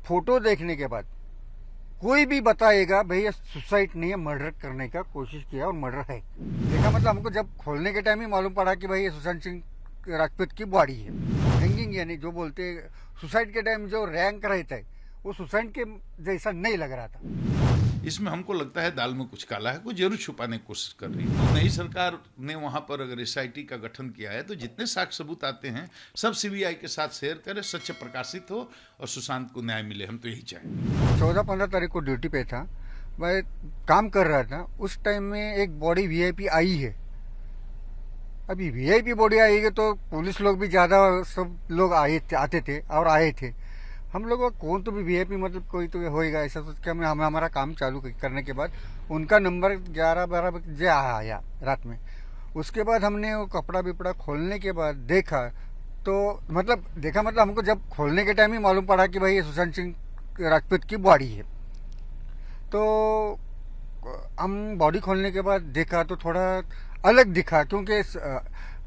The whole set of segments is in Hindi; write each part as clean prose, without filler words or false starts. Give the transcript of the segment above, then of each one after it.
फोटो देखने के बाद कोई भी बताएगा भैया सुसाइड नहीं है, मर्डर करने का कोशिश किया और मर्डर है। देखा मतलब हमको जब खोलने के टाइम ही मालूम पड़ा कि भाई ये सुशांत सिंह राजपूत की बॉडी है। हैंगिंग यानी जो बोलते सुसाइड के टाइम जो रैंक रहता है वो सुसाइड के जैसा नहीं लग रहा था। इसमें हमको लगता है दाल में कुछ काला है, कोई जरूर छुपाने की कोशिश कर रही है। नई सरकार ने वहां पर अगर एसआईटी का गठन किया है तो जितने साक्ष्य सबूत आते हैं सब सीबीआई के साथ शेयर करें, सत्य प्रकाशित हो और सुशांत को न्याय मिले। हम तो यही चाहेंगे। 14-15 तारीख को ड्यूटी पे था, मैं काम कर रहा था। उस टाइम में एक बॉडी वीआईपी आई है। अभी वीआईपी बॉडी आई है तो पुलिस लोग भी ज्यादा सब लोग आते थे और आए थे। हम लोगों को कौन तो भी वीआईपी मतलब कोई तो होएगा ऐसा सोच के हमें हमारा काम चालू करने के बाद उनका नंबर 11-12 बजे आया रात में। उसके बाद हमने वो कपड़ा बिपड़ा खोलने के बाद देखा मतलब हमको जब खोलने के टाइम ही मालूम पड़ा कि भाई ये सुशांत सिंह राजपूत की बॉडी है। तो हम बॉडी खोलने के बाद देखा तो थोड़ा अलग दिखा, क्योंकि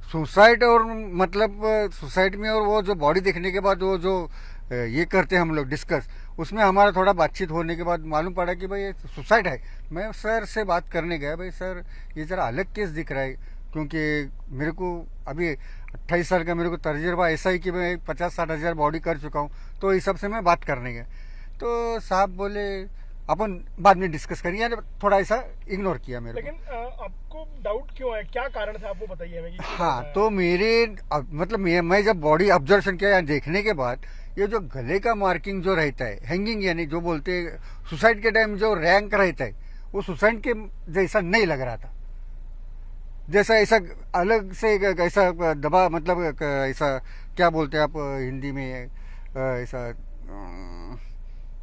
सुसाइड और मतलब सुसाइड में और वो जो बॉडी देखने के बाद वो जो ये करते हैं हम लोग डिस्कस, उसमें हमारा थोड़ा बातचीत होने के बाद मालूम पड़ा कि भाई ये सुसाइड है। मैं सर से बात करने गया, भाई सर ये जरा अलग केस दिख रहा है, क्योंकि मेरे को अभी 28 साल का मेरे को तजुर्बा ऐसा ही कि मैं 50-60 हज़ार बॉडी कर चुका हूँ। तो इस सब से मैं बात करने गया तो साहब बोले अपन बाद में डिस्कस करिए, यानी थोड़ा ऐसा इग्नोर किया मेरे को। लेकिन आपको डाउट क्यों है, क्या कारण था, आपको बताइए हमें कि हाँ, तो मेरे मतलब मैं जब बॉडी ऑब्जर्वेशन किया देखने के बाद ये जो गले का मार्किंग जो रहता है, हैंगिंग यानी जो बोलते सुसाइड के टाइम जो रैंक रहता है वो सुसाइड के जैसा नहीं लग रहा था। जैसा ऐसा अलग से ऐसा दबा मतलब ऐसा क्या बोलते हैं आप हिंदी में ऐसा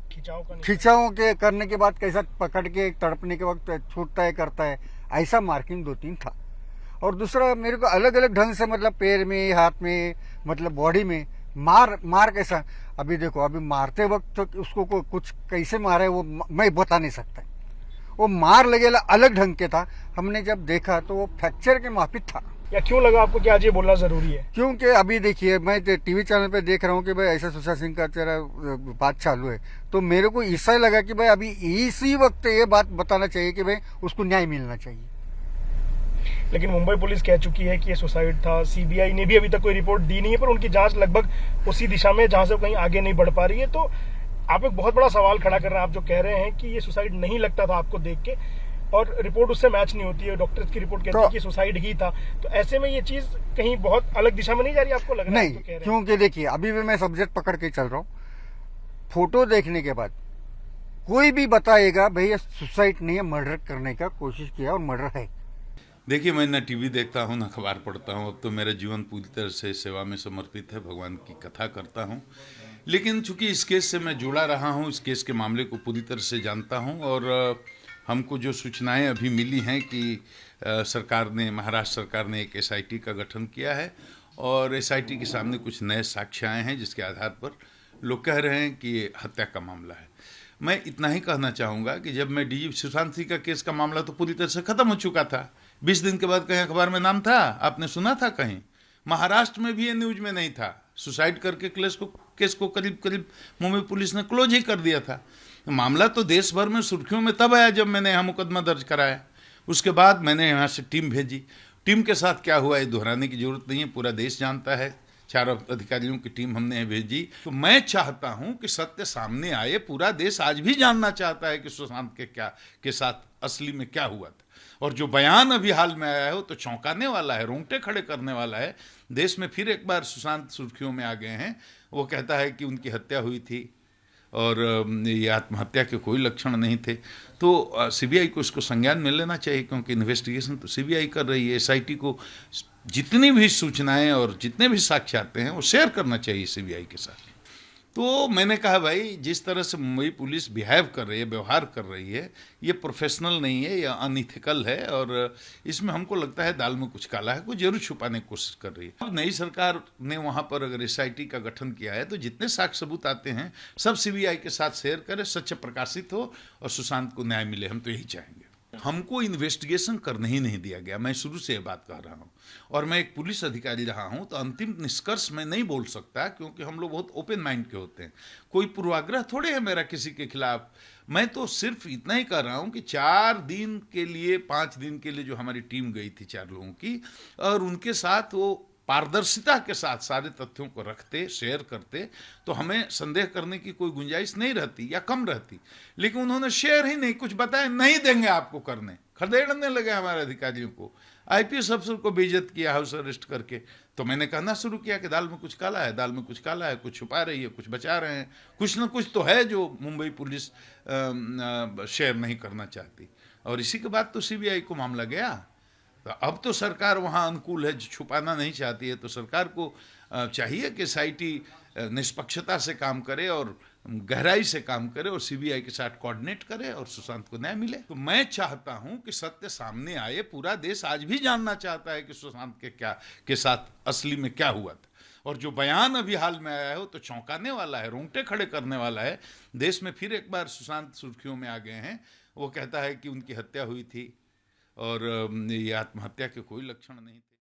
खिंचाव के करने के बाद कैसा पकड़ के तड़पने के वक्त छूटता है करता है, ऐसा मार्किंग 2-3 था। और दूसरा मेरे को अलग अलग ढंग से मतलब पैर में, हाथ में, मतलब बॉडी में मार कैसा। अभी देखो अभी मारते वक्त तो उसको कुछ कैसे मारा है वो मैं बता नहीं सकता। वो मार लगेला अलग ढंग के था। हमने जब देखा तो वो फ्रैक्चर के माफिक था। या क्यों लगा आपको कि आज ये बोलना जरूरी है? क्योंकि अभी देखिए मैं टीवी चैनल पे देख रहा हूँ कि भाई ऐसा सुशांत सिंह का तेरा बात चालू है, तो मेरे को ऐसा लगा कि भाई अभी इसी वक्त ये बात बताना चाहिए कि भाई उसको न्याय मिलना चाहिए। लेकिन मुंबई पुलिस कह चुकी है कि ये सुसाइड था। सीबीआई ने भी अभी तक कोई रिपोर्ट दी नहीं है, पर उनकी जांच लगभग उसी दिशा में जहां से कहीं आगे नहीं बढ़ पा रही है। तो आप एक बहुत बड़ा सवाल खड़ा कर रहे हैं। आप जो कह रहे हैं कि ये सुसाइड नहीं लगता था आपको देख के, और रिपोर्ट उससे मैच नहीं होती है, डॉक्टर्स की रिपोर्ट कहती है कि सुसाइड ही था। तो ऐसे में ये चीज कहीं बहुत अलग दिशा में नहीं जा रही, आपको लग रहा है? नहीं, क्योंकि देखिए अभी भी मैं सब्जेक्ट पकड़ के चल रहा हूँ। फोटो देखने के बाद कोई भी बताएगा भैया सुसाइड नहीं है, मर्डर करने का कोशिश किया और मर्डर है। देखिए, मैं न टीवी देखता हूँ न अखबार पढ़ता हूँ। अब तो मेरा जीवन पूरी तरह से सेवा में समर्पित है, भगवान की कथा करता हूँ। लेकिन चूंकि इस केस से मैं जुड़ा रहा हूँ, इस केस के मामले को पूरी तरह से जानता हूँ, और हमको जो सूचनाएं अभी मिली हैं कि महाराष्ट्र सरकार ने एक एसआईटी का गठन किया है और एसआईटी के सामने कुछ नए साक्ष्य आए हैं जिसके आधार पर लोग कह रहे हैं कि ये हत्या का मामला है। मैं इतना ही कहना चाहूँगा कि जब मैं डीजी सुशांत सिंह का केस का मामला तो पूरी तरह से ख़त्म हो चुका था। 20 दिन के बाद कहीं अखबार में नाम था, आपने सुना था कहीं? महाराष्ट्र में भी ये न्यूज में नहीं था। सुसाइड करके केस को करीब मुंबई पुलिस ने क्लोज ही कर दिया था। मामला तो देश भर में सुर्खियों में तब आया जब मैंने यहाँ मुकदमा दर्ज कराया। उसके बाद मैंने यहाँ से टीम भेजी। टीम के साथ क्या हुआ ये दोहराने की जरूरत नहीं है, पूरा देश जानता है। 4 अधिकारियों की टीम हमने भेजी। तो मैं चाहता हूँ कि सत्य सामने आए। पूरा देश आज भी जानना चाहता है कि सुशांत के साथ असली में क्या हुआ था। और जो बयान अभी हाल में आया है वो तो चौंकाने वाला है, रोंगटे खड़े करने वाला है। देश में फिर एक बार सुशांत सुर्खियों में आ गए हैं। वो कहता है कि उनकी हत्या हुई थी और ये आत्महत्या के कोई लक्षण नहीं थे। तो सीबीआई को इसको संज्ञान में लेना चाहिए, क्योंकि इन्वेस्टिगेशन तो सीबीआई कर रही है। एसआईटी को जितनी भी सूचनाएं और जितने भी साक्ष्य आते हैं वो शेयर करना चाहिए सीबीआई के साथ। तो मैंने कहा भाई जिस तरह से मुंबई पुलिस बिहेव कर रही है, व्यवहार कर रही है, ये प्रोफेशनल नहीं है, ये अनइथिकल है, और इसमें हमको लगता है दाल में कुछ काला है, कोई जरूर छुपाने की कोशिश कर रही है। अब नई सरकार ने वहाँ पर अगर एसआईटी का गठन किया है तो जितने साक्ष्य सबूत आते हैं सब सीबीआई के साथ शेयर करें, सत्य प्रकाशित हो और सुशांत को न्याय मिले। हम तो यही चाहेंगे। हमको इन्वेस्टिगेशन करने ही नहीं दिया गया। मैं शुरू से ये बात कह रहा हूँ, और मैं एक पुलिस अधिकारी रहा हूँ, तो अंतिम निष्कर्ष मैं नहीं बोल सकता, क्योंकि हम लोग बहुत ओपन माइंड के होते हैं। कोई पूर्वाग्रह थोड़े है मेरा किसी के खिलाफ। मैं तो सिर्फ इतना ही कर रहा हूँ कि 4 दिन के लिए 5 दिन के लिए जो हमारी टीम गई थी 4 लोगों की, और उनके साथ वो पारदर्शिता के साथ सारे तथ्यों को रखते, शेयर करते, तो हमें संदेह करने की कोई गुंजाइश नहीं रहती या कम रहती। लेकिन उन्होंने शेयर ही नहीं, कुछ बताया नहीं देंगे आपको करने, खदेड़ने लगे हमारे अधिकारियों को, आईपीएस अफसर को बेइज्जत किया हाउस अरेस्ट करके। तो मैंने कहना शुरू किया कि दाल में कुछ काला है, दाल में कुछ काला है, कुछ छुपा रही है, कुछ बचा रहे हैं, कुछ ना कुछ तो है जो मुंबई पुलिस शेयर नहीं करना चाहती। और इसी के बाद तो सीबीआई को मामला गया। तो अब तो सरकार वहाँ अनुकूल है, छुपाना नहीं चाहती है। तो सरकार को चाहिए कि एसआईटी निष्पक्षता से काम करे और गहराई से काम करे और सीबीआई के साथ कोऑर्डिनेट करे और सुशांत को न्याय मिले। तो मैं चाहता हूं कि सत्य सामने आए। पूरा देश आज भी जानना चाहता है कि सुशांत के साथ असली में क्या हुआ था। और जो बयान अभी हाल में आया है वो तो चौंकाने वाला है, रोंगटे खड़े करने वाला है। देश में फिर एक बार सुशांत सुर्खियों में आ गए हैं। वो कहता है कि उनकी हत्या हुई थी और ये आत्महत्या के कोई लक्षण नहीं थे।